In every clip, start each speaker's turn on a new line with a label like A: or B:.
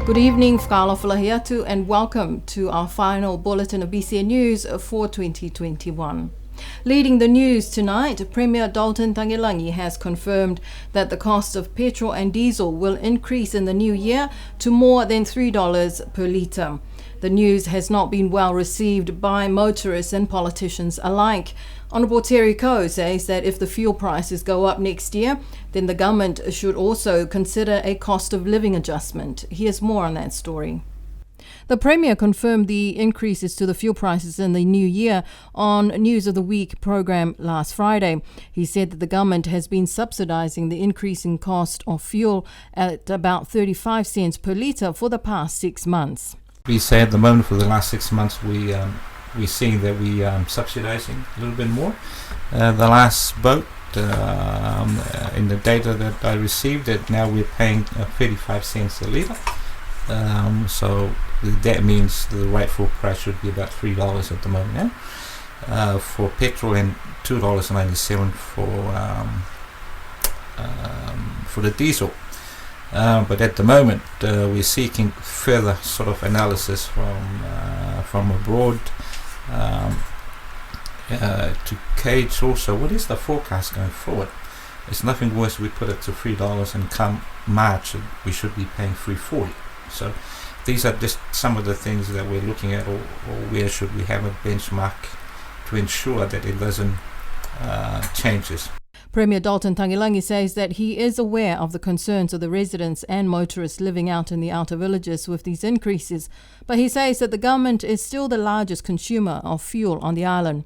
A: Good evening, whakaalofalahiatu, and welcome to our final bulletin of BCN News for 2021. Leading the news tonight, Premier Dalton Taonga has confirmed that the cost of petrol and diesel will increase in the new year to more than $3 per litre. The news has not been well received by motorists and politicians alike. Honourable Terry Coe says that if the fuel prices go up next year, then the government should also consider a cost of living adjustment. Here's more on that story. The Premier confirmed the increases to the fuel prices in the new year on News of the Week program last Friday. He said that the government has been subsidising the increasing cost of fuel at about 35 cents per litre for the past 6 months.
B: We say at the moment for the last 6 months we're seeing that we are subsidising a little bit more. The last boat in the data that I received, that now we're paying 35 cents a litre. So that means the rightful price should be about $3 at the moment now for petrol, and $2.97 for the diesel. But at the moment we're seeking further sort of analysis from abroad to gauge also what is the forecast going forward. It's nothing worse we put it to $3 and come March we should be paying $3.40. So these are just some of the things that we're looking at, or where should we have a benchmark to ensure that it doesn't changes.
A: Premier Dalton Taonga says that he is aware of the concerns of the residents and motorists living out in the outer villages with these increases, but he says that the government is still the largest consumer of fuel on the island.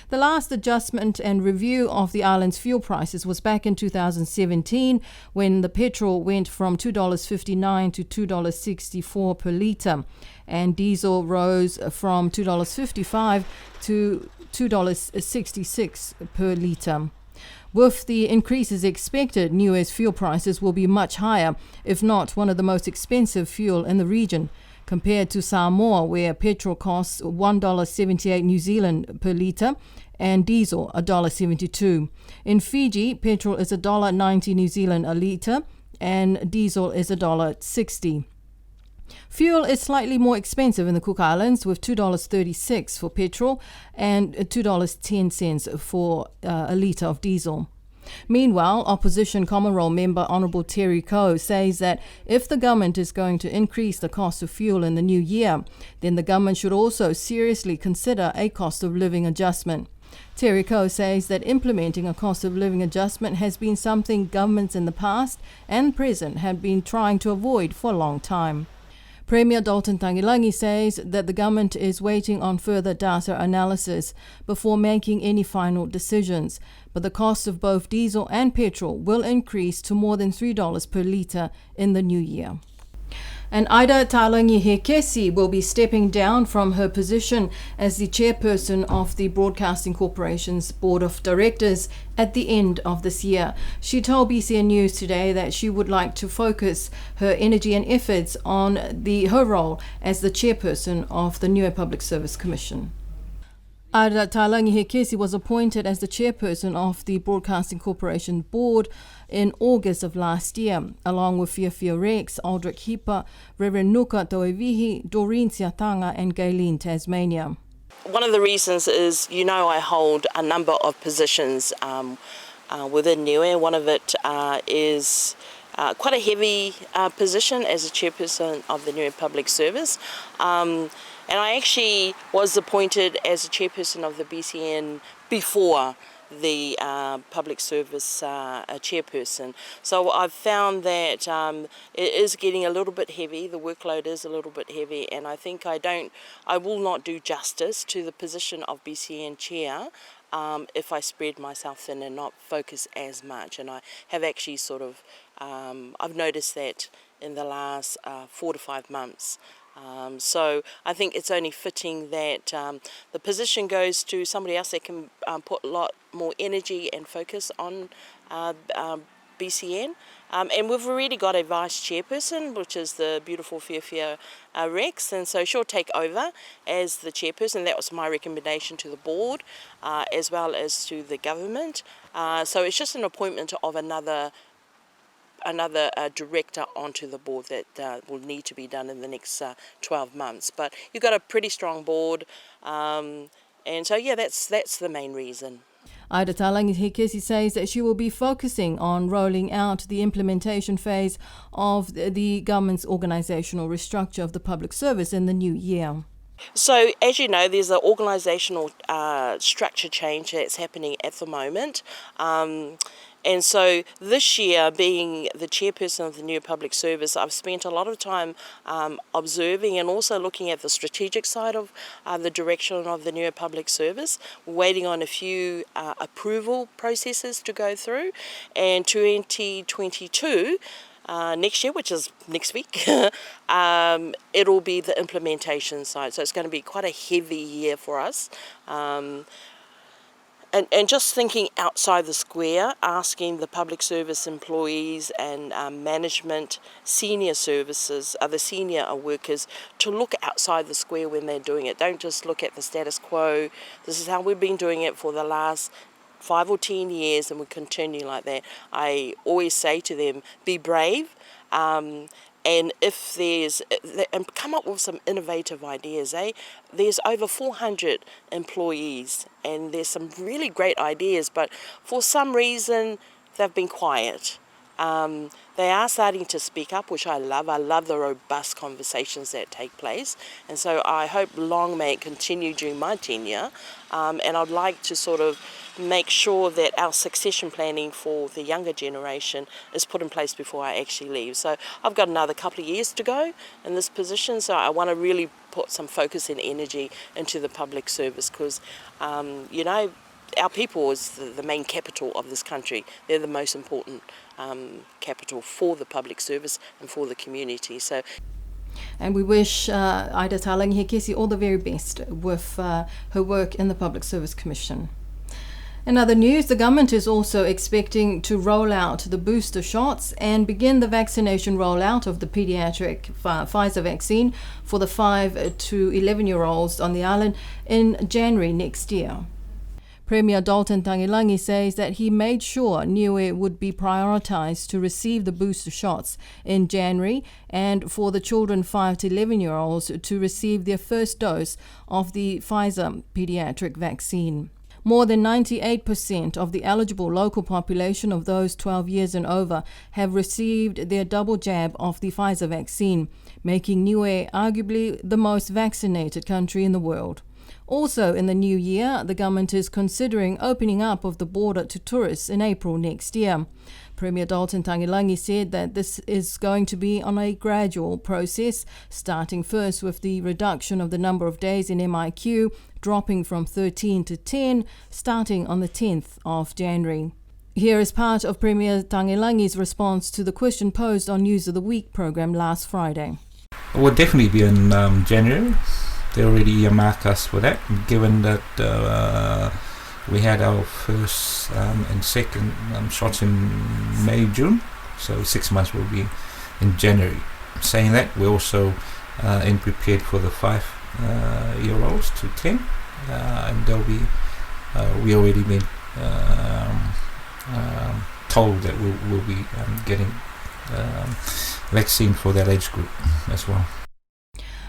A: The last adjustment and review of the island's fuel prices was back in 2017, when the petrol went from $2.59 to $2.64 per litre, and diesel rose from $2.55 to $2.66 per litre. With the increases expected, Niue's fuel prices will be much higher, if not one of the most expensive fuel in the region, compared to Samoa, where petrol costs $1.78 New Zealand per litre and diesel $1.72. In Fiji, petrol is $1.90 New Zealand a litre and diesel is $1.60. Fuel is slightly more expensive in the Cook Islands, with $2.36 for petrol and $2.10 for a litre of diesel. Meanwhile, Opposition Common Roll member Honourable Terry Coe says that if the government is going to increase the cost of fuel in the new year, then the government should also seriously consider a cost of living adjustment. Terry Coe says that implementing a cost of living adjustment has been something governments in the past and present have been trying to avoid for a long time. Premier Dalton Taonga says that the government is waiting on further data analysis before making any final decisions, but the cost of both diesel and petrol will increase to more than $3 per litre in the new year. And Ida Taonga will be stepping down from her position as the chairperson of the Broadcasting Corporation's Board of Directors at the end of this year. She told BCN News today that she would like to focus her energy and efforts on her role as the chairperson of the Niue Public Service Commission. Ida Taonga was appointed as the chairperson of the Broadcasting Corporation Board in August of last year, along with Fiafia Rex, Aldrich Hipa, Reverend Nuka Toevihi, Doreen Siatanga and Gayleen Tasmania.
C: One of the reasons is, I hold a number of positions within Niue. One of it is quite a heavy position as a chairperson of the Niue Public Service. And I actually was appointed as a chairperson of the BCN before the public service chairperson. So I've found that it is getting a little bit heavy, the workload is a little bit heavy, and I think I will not do justice to the position of BCN chair if I spread myself thin and not focus as much. And I have actually I've noticed that in the last 4 to 5 months. So I think it's only fitting that the position goes to somebody else that can put a lot more energy and focus on BCN. And we've already got a vice chairperson, which is the beautiful Fiafia Rex, and so she'll take over as the chairperson. That was my recommendation to the board as well as to the government. So it's just an appointment of another another director onto the board that will need to be done in the next 12 months. But you've got a pretty strong board, and so yeah, that's the main reason.
A: Aida Taonga says that she will be focusing on rolling out the implementation phase of the government's organisational restructure of the public service in the new year.
C: So, as you know, there's an organisational structure change that's happening at the moment. And so this year, being the chairperson of the new public service, I've spent a lot of time observing and also looking at the strategic side of the direction of the new public service, waiting on a few approval processes to go through. And 2022, next year, which is next week, it'll be the implementation side. So it's going to be quite a heavy year for us. And just thinking outside the square, asking the public service employees and management, senior services, the senior workers to look outside the square when they're doing it. Don't just look at the status quo. This is how we've been doing it for the last 5 or 10 years, and we continue like that. I always say to them, be brave, and if and come up with some innovative ideas. There's over 400 employees, and there's some really great ideas, but for some reason they've been quiet. They are starting to speak up, which I love. I love the robust conversations that take place, and so I hope long may it continue during my tenure, and I'd like to sort of make sure that our succession planning for the younger generation is put in place before I actually leave. So I've got another couple of years to go in this position, so I want to really put some focus and energy into the public service because, you know, our people is the main capital of this country. They're the most important capital for the public service and for the community. So,
A: and we wish Aida Taonga all the very best with her work in the Public Service Commission. In other news, the government is also expecting to roll out the booster shots and begin the vaccination rollout of the pediatric Pfizer vaccine for the 5 to 11-year-olds on the island in January next year. Premier Dalton Taonga says that he made sure Niue would be prioritised to receive the booster shots in January and for the children 5 to 11-year-olds to receive their first dose of the Pfizer pediatric vaccine. More than 98% of the eligible local population of those 12 years and over have received their double jab of the Pfizer vaccine, making Niue arguably the most vaccinated country in the world. Also in the new year, the government is considering opening up of the border to tourists in April next year. Premier Dalton Taonga said that this is going to be on a gradual process, starting first with the reduction of the number of days in MIQ, dropping from 13 to 10, starting on the 10th of January. Here is part of Premier Taonga's response to the question posed on News of the Week program last Friday.
B: It will definitely be in January. They already marked us for that, given that we had our first and second shots in May, June, so 6 months will be in January. Saying that, we're also prepared for the 5-year-olds to 10, and they'll be. We already been told that we'll be getting vaccine for that age group as well.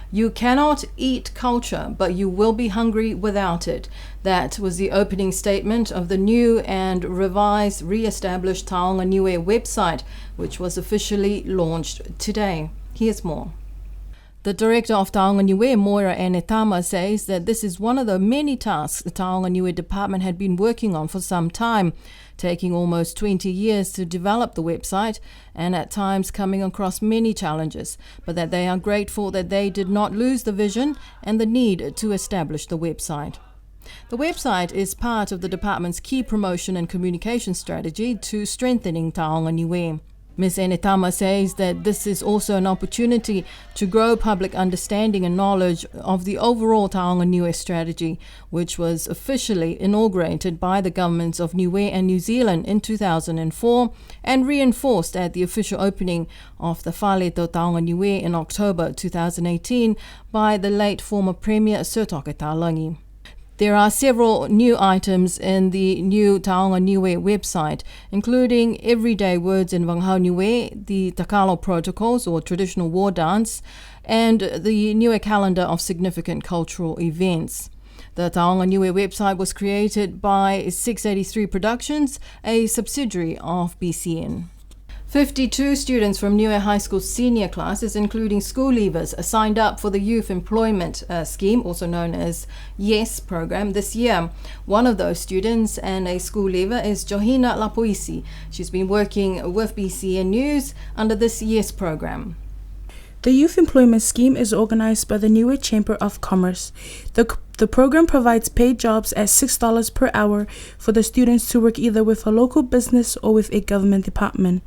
A: You cannot eat culture, but you will be hungry without it. That was the opening statement of the new and revised, re-established Taonga Niue website, which was officially launched today. Here's more. The director of Taonga Niue, Moira Enetama, says that this is one of the many tasks the Taonga Niue department had been working on for some time, taking almost 20 years to develop the website and at times coming across many challenges, but that they are grateful that they did not lose the vision and the need to establish the website. The website is part of the department's key promotion and communication strategy to strengthening Taonga Niue. Ms. Enetama says that this is also an opportunity to grow public understanding and knowledge of the overall Taonga Niue strategy, which was officially inaugurated by the governments of Niue and New Zealand in 2004 and reinforced at the official opening of the Whaleto Taonga Niue in October 2018 by the late former Premier Sir Taonga Taonga. There are several new items in the new Taonga Niue website, including everyday words in Vanghau Niue, the Takalo protocols or traditional war dance, and the Niue calendar of significant cultural events. The Taonga Niue website was created by 683 Productions, a subsidiary of BCN. 52 students from Niue High School senior classes, including school leavers, signed up for the Youth Employment Scheme, also known as YES program, this year. One of those students and a school leaver is Johina Lapoisi. She's been working with BCN News under this YES program.
D: The Youth Employment Scheme is organized by the Niue Chamber of Commerce. The program provides paid jobs at $6 per hour for the students to work either with a local business or with a government department.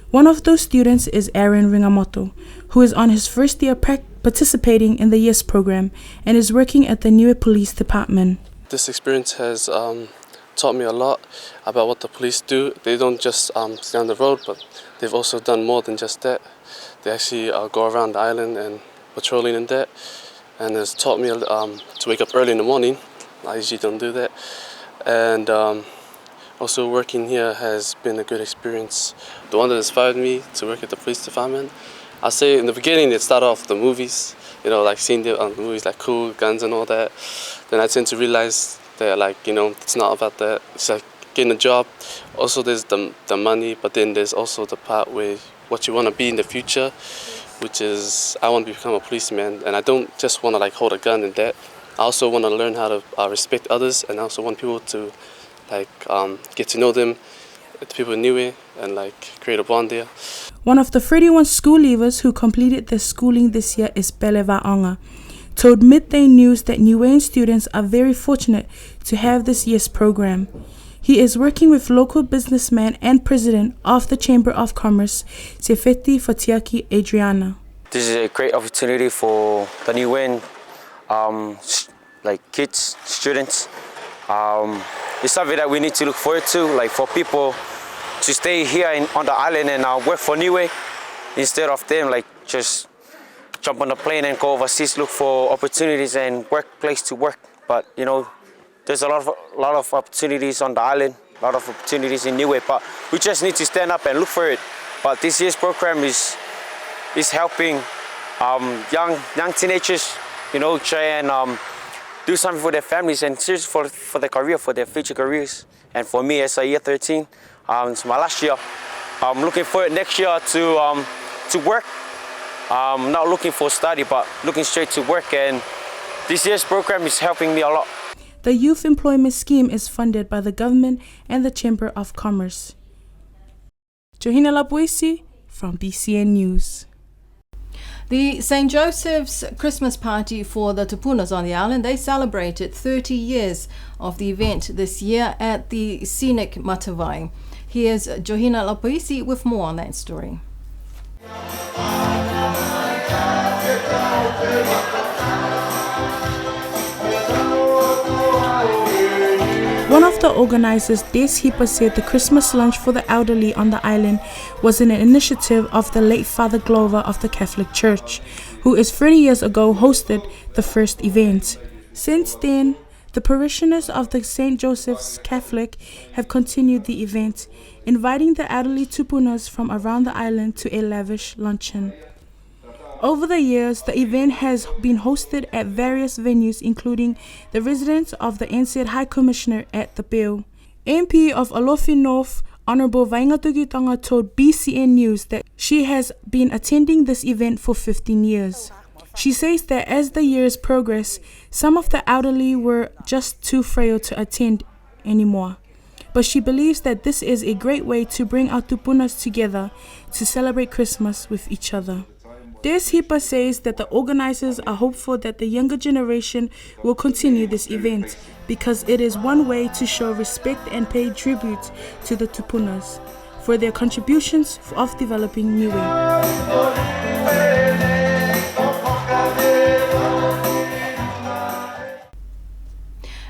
D: One of those students is Aaron Ringamoto, who is on his first year participating in the YES program and is working at the Niue Police Department.
E: This experience has taught me a lot about what the police do. They don't just stay on the road, but they've also done more than just that. They actually go around the island and patrolling in that, and it's taught me to wake up early in the morning. I usually don't do that, and also working here has been a good experience. The one that inspired me to work at the police department, I'll say in the beginning it started off with the movies, like seeing the movies like Cool, Guns and all that. Then I tend to realize that it's not about that. It's like getting a job. Also there's the money, but then there's also the part where what you want to be in the future, which is I want to become a policeman, and I don't just want to hold a gun in that. I also want to learn how to respect others, and I also want people to get to know them, the people in Niue, and create a bond there.
D: One of the 31 school leavers who completed their schooling this year is Pele Vaonga, told Midday News that Niuean students are very fortunate to have this YES program. He is working with local businessman and president of the Chamber of Commerce, Sefeti Fatiaki Adriana.
F: This is a great opportunity for the Niuean kids, students. It's something that we need to look forward to, for people to stay here on the island and work for Niue instead of them just jump on the plane and go overseas, look for opportunities and workplace to work. But there's a lot of opportunities on the island, a lot of opportunities in Niue, but we just need to stand up and look for it. But this year's program is helping young teenagers, try and do something for their families and seriously for their career, for their future careers. And for me, as a year 13, it's my last year. I'm looking forward next year to work. Not looking for study, but looking straight to work. And this year's program is helping me a lot.
D: The Youth Employment Scheme is funded by the government and the Chamber of Commerce. Johina Lapoisi from BCN News.
A: The St. Joseph's Christmas party for the tupunas on the island, they celebrated 30 years of the event this year at the scenic Matavai. Here's Johina Lapoisi with more on that story.
D: One of the organizers, Des Hipa, said the Christmas lunch for the elderly on the island was an initiative of the late Father Glover of the Catholic Church, who 30 years ago hosted the first event. Since then, the parishioners of the St. Joseph's Catholic have continued the event, inviting the elderly tupunas from around the island to a lavish luncheon. Over the years, the event has been hosted at various venues, including the residence of the NZ High Commissioner at the Bill. MP of Alofi North, Honourable Vaingatuki Tonga, told BCN News that she has been attending this event for 15 years. She says that as the years progress, some of the elderly were just too frail to attend anymore. But she believes that this is a great way to bring our tupunas together to celebrate Christmas with each other. Des Hipa says that the organizers are hopeful that the younger generation will continue this event because it is one way to show respect and pay tribute to the tupunas for their contributions of developing Niue.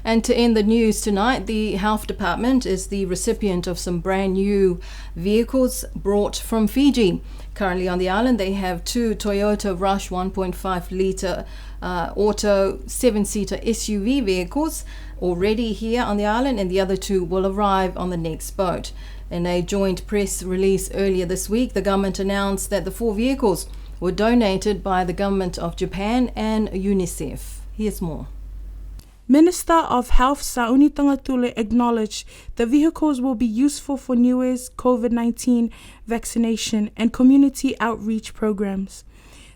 A: And to end the news tonight, the Health Department is the recipient of some brand new vehicles brought from Fiji. Currently on the island, they have 2 Toyota Rush 1.5 litre auto 7-seater SUV vehicles already here on the island, and the other 2 will arrive on the next boat. In a joint press release earlier this week, the government announced that the 4 vehicles were donated by the government of Japan and UNICEF. Here's more.
D: Minister of Health Sauni Tangatule acknowledged the vehicles will be useful for Niue's COVID-19 vaccination and community outreach programs.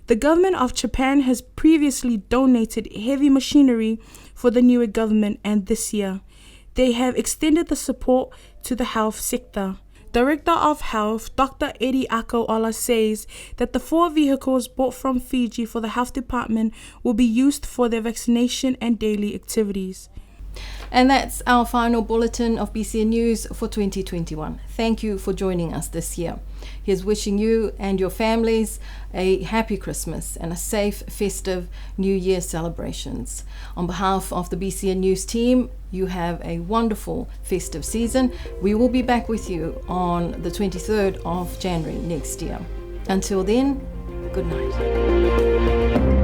D: The government of Japan has previously donated heavy machinery for the Niue government, and this year they have extended the support to the health sector. Director of Health, Dr. Eddie Akaola, says that the 4 vehicles bought from Fiji for the health department will be used for their vaccination and daily activities.
A: And that's our final bulletin of BCN News for 2021. Thank you for joining us this year. Here's wishing you and your families a happy Christmas and a safe, festive New Year celebrations. On behalf of the BCN News team, you have a wonderful festive season. We will be back with you on the 23rd of January next year. Until then, good night.